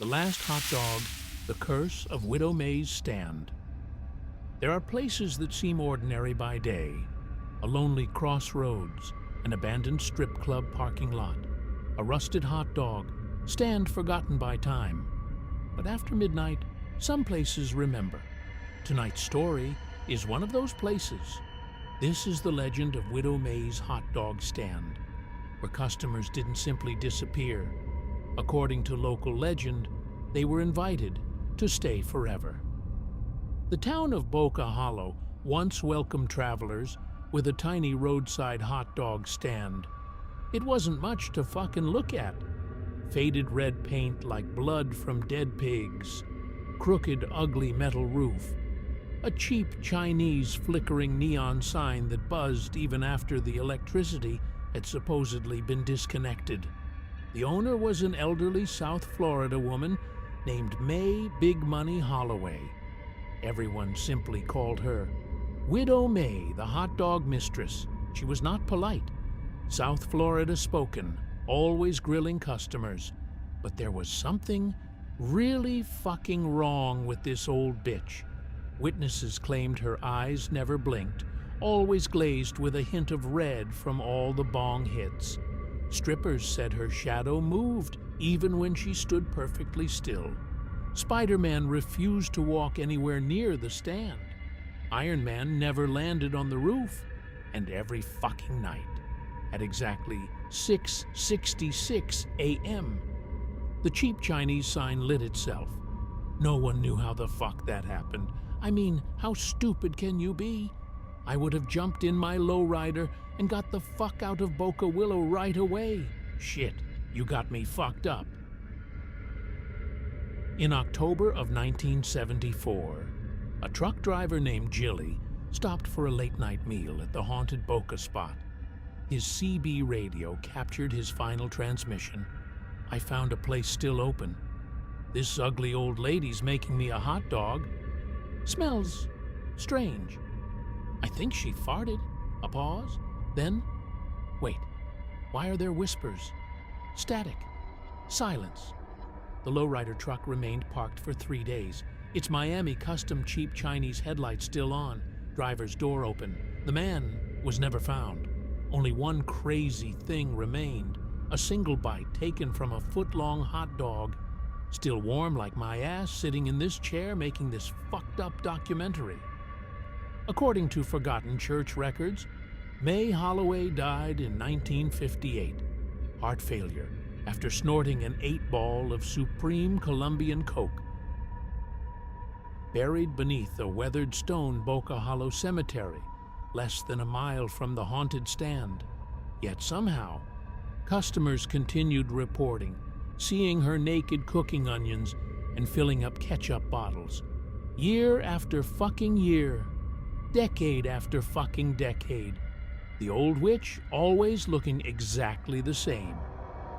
The Last Hotdog, The Curse of Widow May's Stand. There are places that seem ordinary by day, a lonely crossroads, an abandoned strip club parking lot, a rusted hot dog, stand forgotten by time. But after midnight, some places remember. Tonight's story is one of those places. This is the legend of Widow May's hot dog stand, where customers didn't simply disappear. According to local legend, they were invited to stay forever. The town of Boca Hollow once welcomed travelers with a tiny roadside hot dog stand. It wasn't much to fucking look at. Faded red paint like blood from dead pigs, crooked, ugly metal roof, a cheap Chinese flickering neon sign that buzzed even after the electricity had supposedly been disconnected. The owner was an elderly South Florida woman named May Big Money Holloway. Everyone simply called her Widow May, the hot dog mistress. She was not polite, South Florida spoken, always grilling customers. But there was something really fucking wrong with this old bitch. Witnesses claimed her eyes never blinked, always glazed with a hint of red from all the bong hits. Strippers said her shadow moved even when she stood perfectly still. Spider-Man refused to walk anywhere near the stand. Iron Man never landed on the roof. And every fucking night, at exactly 6:66 a.m., the cheap Chinese sign lit itself. No one knew how the fuck that happened. I mean, how stupid can you be? I would have jumped in my lowrider and got the fuck out of Boca Willow right away. Shit, you got me fucked up. In October of 1974, a truck driver named Jilly stopped for a late-night meal at the haunted Boca spot. His CB radio captured his final transmission. I found a place still open. This ugly old lady's making me a hot dog. Smells strange. I think she farted. A pause. Then, wait, why are there whispers? Static. Silence. The lowrider truck remained parked for 3 days. Its Miami custom cheap Chinese headlights still on, driver's door open. The man was never found. Only one crazy thing remained, a single bite taken from a foot-long hot dog, still warm like my ass sitting in this chair making this fucked up documentary. According to forgotten church records, May Holloway died in 1958, heart failure, after snorting an 8-ball of supreme Colombian Coke. Buried beneath a weathered stone Boca Hollow Cemetery, less than a mile from the haunted stand. Yet somehow, customers continued reporting, seeing her naked cooking onions and filling up ketchup bottles. Year after fucking year, decade after fucking decade, the old witch always looking exactly the same,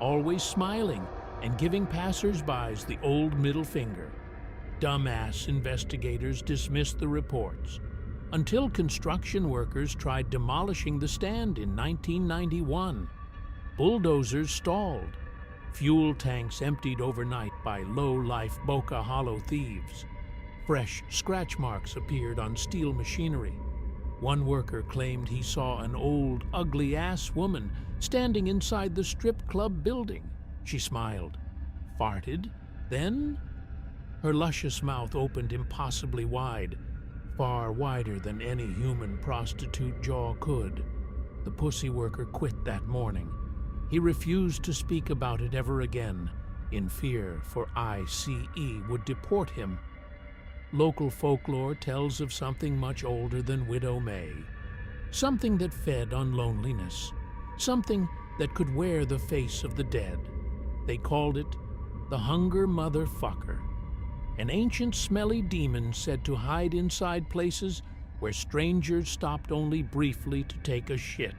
always smiling and giving passers-by the old middle finger. Dumbass investigators dismissed the reports until construction workers tried demolishing the stand in 1991. Bulldozers stalled. Fuel tanks emptied overnight by low-life Boca Hollow thieves. Fresh scratch marks appeared on steel machinery. One worker claimed he saw an old, ugly-ass woman standing inside the strip club building. She smiled, farted, then her luscious mouth opened impossibly wide, far wider than any human prostitute jaw could. The pussy worker quit that morning. He refused to speak about it ever again, in fear for ICE would deport him. Local folklore tells of something much older than Widow May, something that fed on loneliness, something that could wear the face of the dead. They called it the Hunger Motherfucker, an ancient smelly demon said to hide inside places where strangers stopped only briefly to take a shit.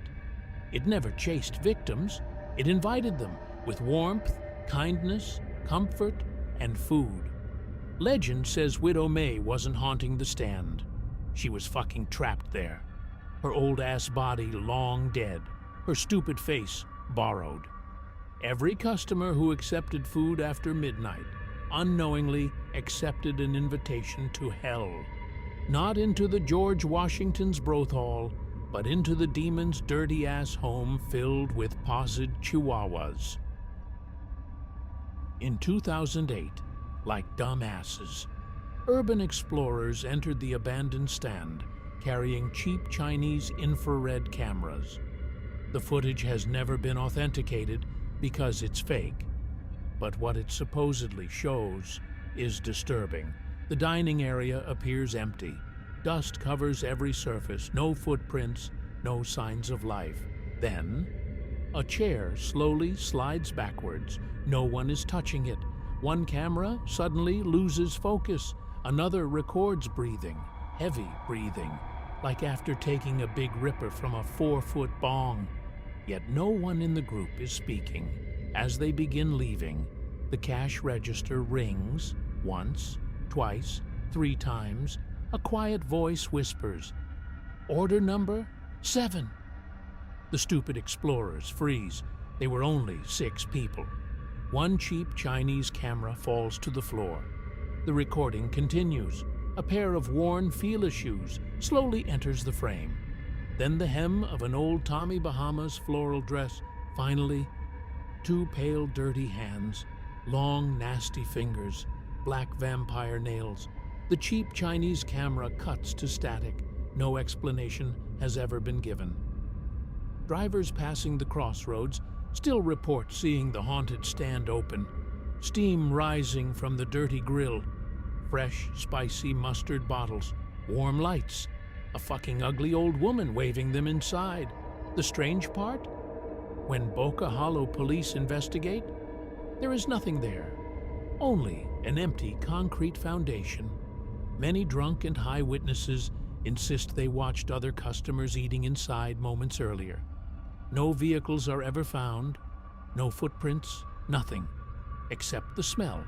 It never chased victims. It invited them with warmth, kindness, comfort, and food. Legend says Widow May wasn't haunting the stand. She was fucking trapped there. Her old-ass body long dead, her stupid face borrowed. Every customer who accepted food after midnight unknowingly accepted an invitation to hell. Not into the George Washington's broth hall, but into the demon's dirty-ass home filled with posed chihuahuas. In 2008, like dumbasses, urban explorers entered the abandoned stand carrying cheap Chinese infrared cameras. The footage has never been authenticated because it's fake, but what it supposedly shows is disturbing. The dining area appears empty. Dust covers every surface, no footprints, no signs of life. Then, a chair slowly slides backwards. No one is touching it. One camera suddenly loses focus. Another records breathing, heavy breathing, like after taking a big ripper from a 4-foot bong. Yet no one in the group is speaking. As they begin leaving, the cash register rings once, twice, 3 times. A quiet voice whispers, "Order number 7." The stupid explorers freeze. They were only 6 people. One cheap Chinese camera falls to the floor. The recording continues. A pair of worn Fila shoes slowly enters the frame. Then the hem of an old Tommy Bahama's floral dress. Finally, 2 pale, dirty hands, long, nasty fingers, black vampire nails. The cheap Chinese camera cuts to static. No explanation has ever been given. Drivers passing the crossroads still report seeing the haunted stand open, steam rising from the dirty grill, fresh, spicy mustard bottles, warm lights, a fucking ugly old woman waving them inside. The strange part? When Boca Hollow police investigate, there is nothing there, only an empty concrete foundation. Many drunk and high witnesses insist they watched other customers eating inside moments earlier. No vehicles are ever found, no footprints, nothing, except the smell.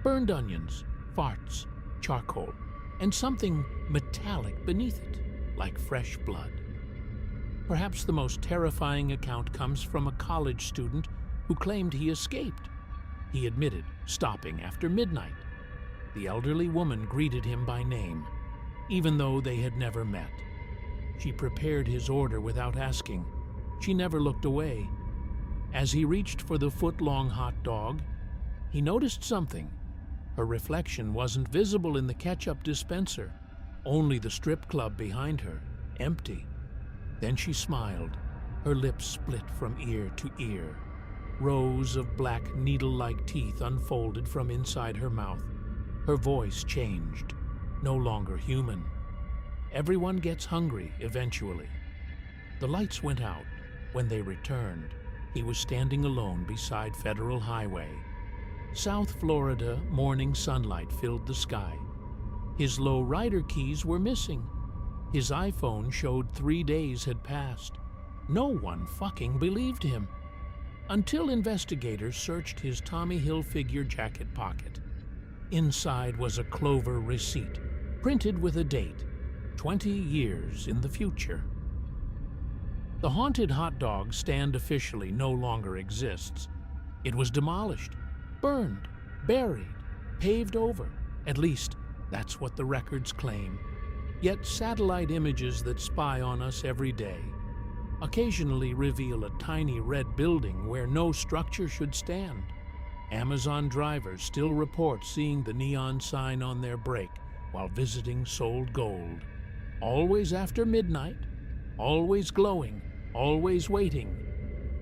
Burned onions, farts, charcoal, and something metallic beneath it, like fresh blood. Perhaps the most terrifying account comes from a college student who claimed he escaped. He admitted stopping after midnight. The elderly woman greeted him by name, even though they had never met. She prepared his order without asking. She never looked away. As he reached for the foot-long hot dog, he noticed something. Her reflection wasn't visible in the ketchup dispenser, only the strip club behind her, empty. Then she smiled. Her lips split from ear to ear. Rows of black needle-like teeth unfolded from inside her mouth. Her voice changed, no longer human. Everyone gets hungry eventually. The lights went out. When they returned, he was standing alone beside Federal Highway. South Florida morning sunlight filled the sky. His low rider keys were missing. His iPhone showed 3 days had passed. No one fucking believed him. Until investigators searched his Tommy Hilfiger jacket pocket. Inside was a Clover receipt, printed with a date, 20 years in the future. The haunted hot dog stand officially no longer exists. It was demolished, burned, buried, paved over. At least, that's what the records claim. Yet satellite images that spy on us every day occasionally reveal a tiny red building where no structure should stand. Amazon drivers still report seeing the neon sign on their brake while visiting Sold Gold. Always after midnight, always glowing, always waiting.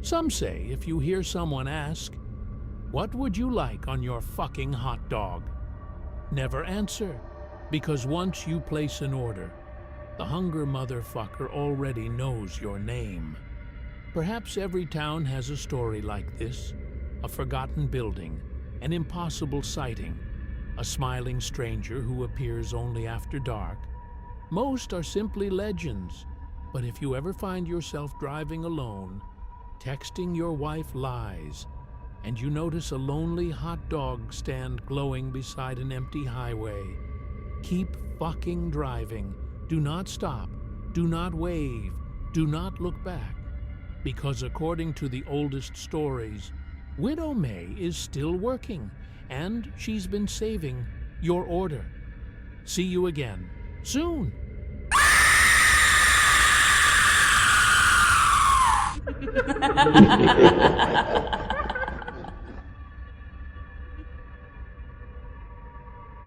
Some say if you hear someone ask, "What would you like on your fucking hot dog?" never answer, because once you place an order, the hunger motherfucker already knows your name. Perhaps every town has a story like this. A forgotten building, an impossible sighting, a smiling stranger who appears only after dark. Most are simply legends, but if you ever find yourself driving alone, texting your wife lies, and you notice a lonely hot dog stand glowing beside an empty highway, keep fucking driving. Do not stop. Do not wave. Do not look back. Because according to the oldest stories, Widow May is still working, And she's been saving your order. See you again soon.